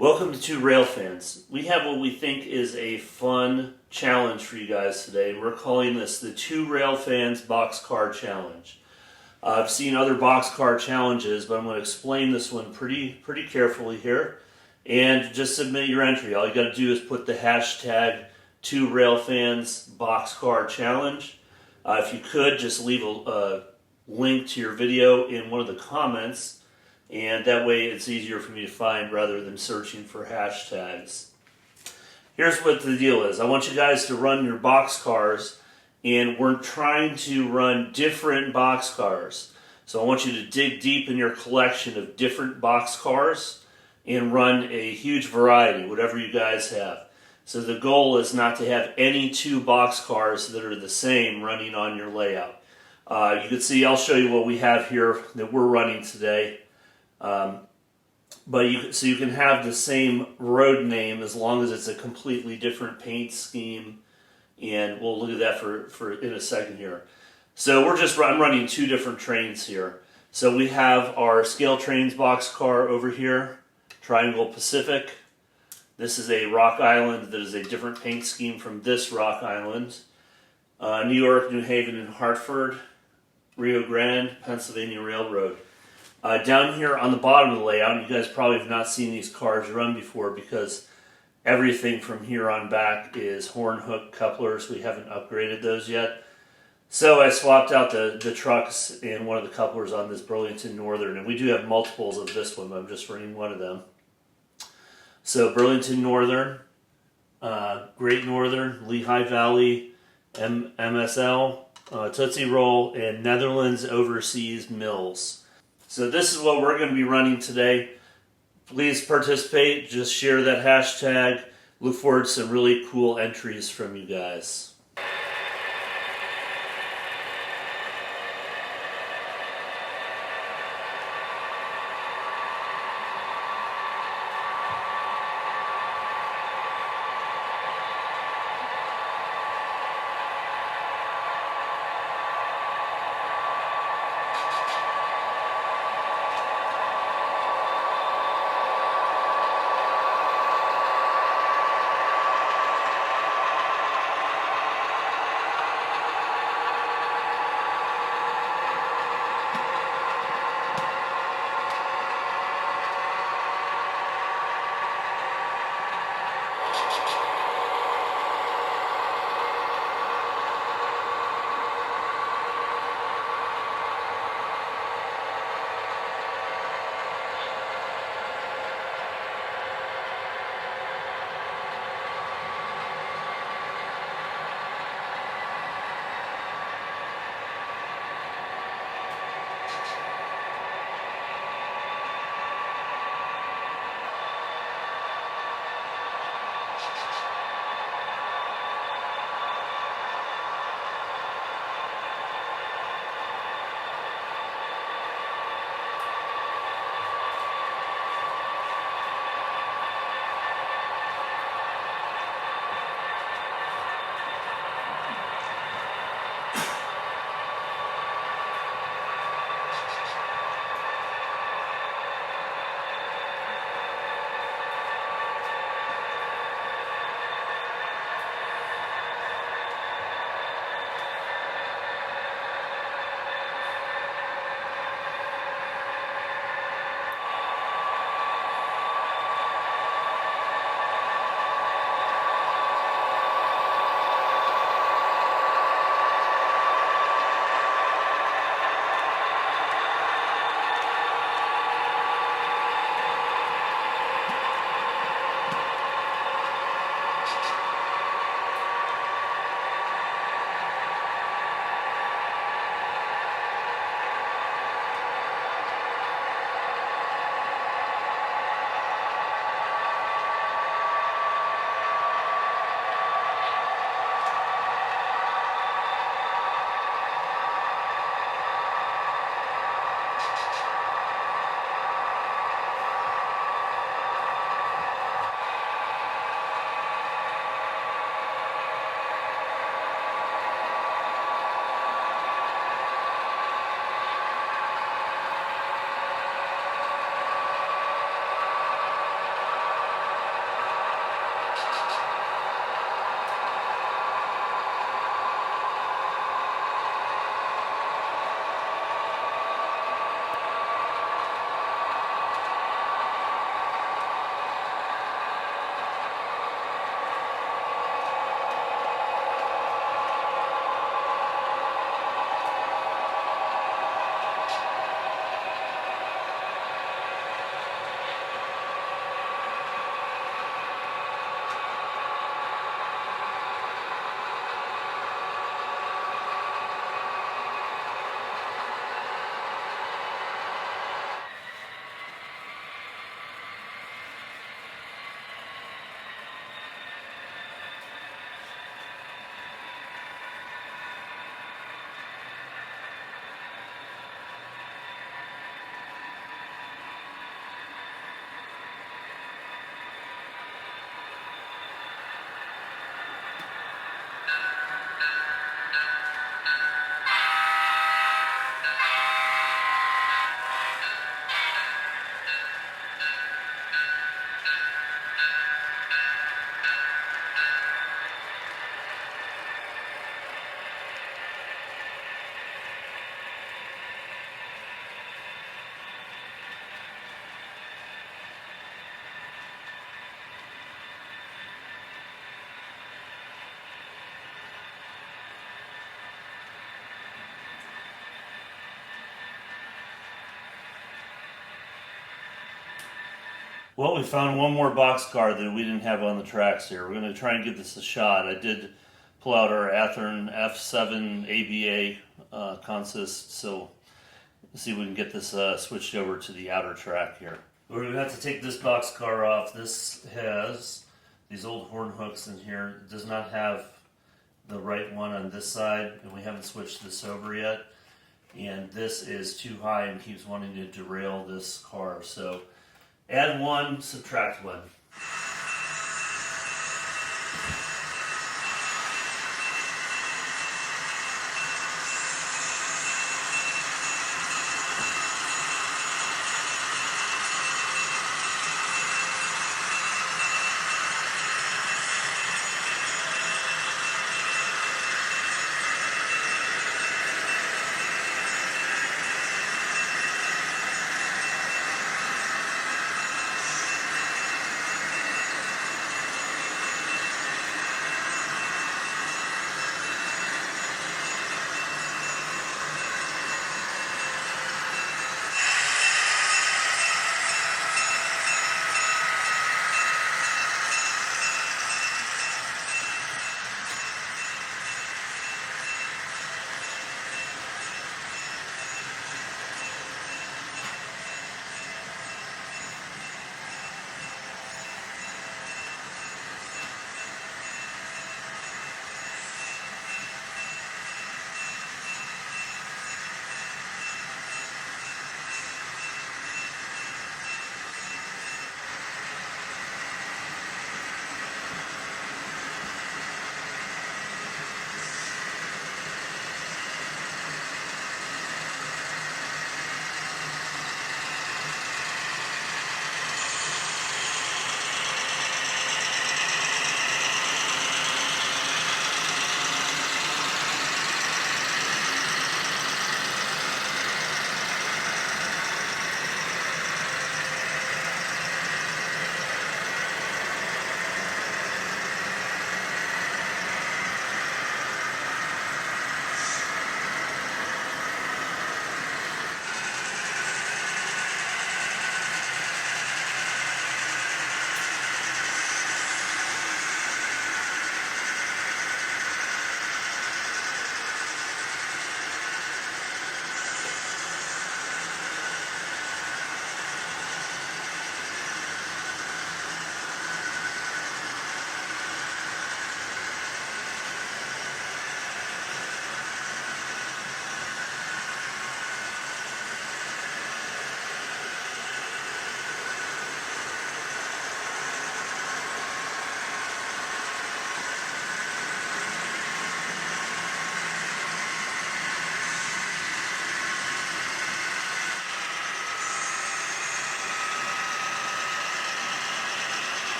Welcome to Railfans. We have what we think is a fun challenge for you guys today. We're calling this the Two Railfans Boxcar Challenge. I've seen other boxcar challenges, but I'm going to explain this one pretty carefully here. And just submit your entry. All you got to do is put the hashtag Two Railfans Boxcar Challenge. If you could, just leave a link to your video in one of the comments. And that way it's easier for me to find rather than searching for hashtags. Here's what the deal is. I want you guys to run your boxcars, and we're trying to run different boxcars. So I want you to dig deep in your collection of different boxcars and run a huge variety, whatever you guys have. So the goal is not to have any two boxcars that are the same running on your layout. You can see, I'll show you what we have here that we're running today. So you can have the same road name as long as it's a completely different paint scheme, and we'll look at that for in a second here. So I'm running two different trains here. So we have our Scale Trains boxcar over here, Triangle Pacific. This is a Rock Island that is a different paint scheme from this Rock Island. New York, New Haven, and Hartford, Rio Grande, Pennsylvania Railroad. Down here on the bottom of the layout, you guys probably have not seen these cars run before because everything from here on back is horn hook couplers. We haven't upgraded those yet. So I swapped out the trucks and one of the couplers on this Burlington Northern, and we do have multiples of this one, but I'm just running one of them. So Burlington Northern, Great Northern, Lehigh Valley, MSL, Tootsie Roll, and Netherlands Overseas Mills. So this is what we're going to be running today. Please participate. Just share that hashtag. Look forward to some really cool entries from you guys. Well, we found one more boxcar that we didn't have on the tracks here. We're going to try and give this a shot. I did pull out our Athearn F7 ABA consist, so let's see if we can get this switched over to the outer track here. We're going to have to take this boxcar off. This has these old horn hooks in here. It does not have the right one on this side, and we haven't switched this over yet. And this is too high and keeps wanting to derail this car. So add one, subtract one.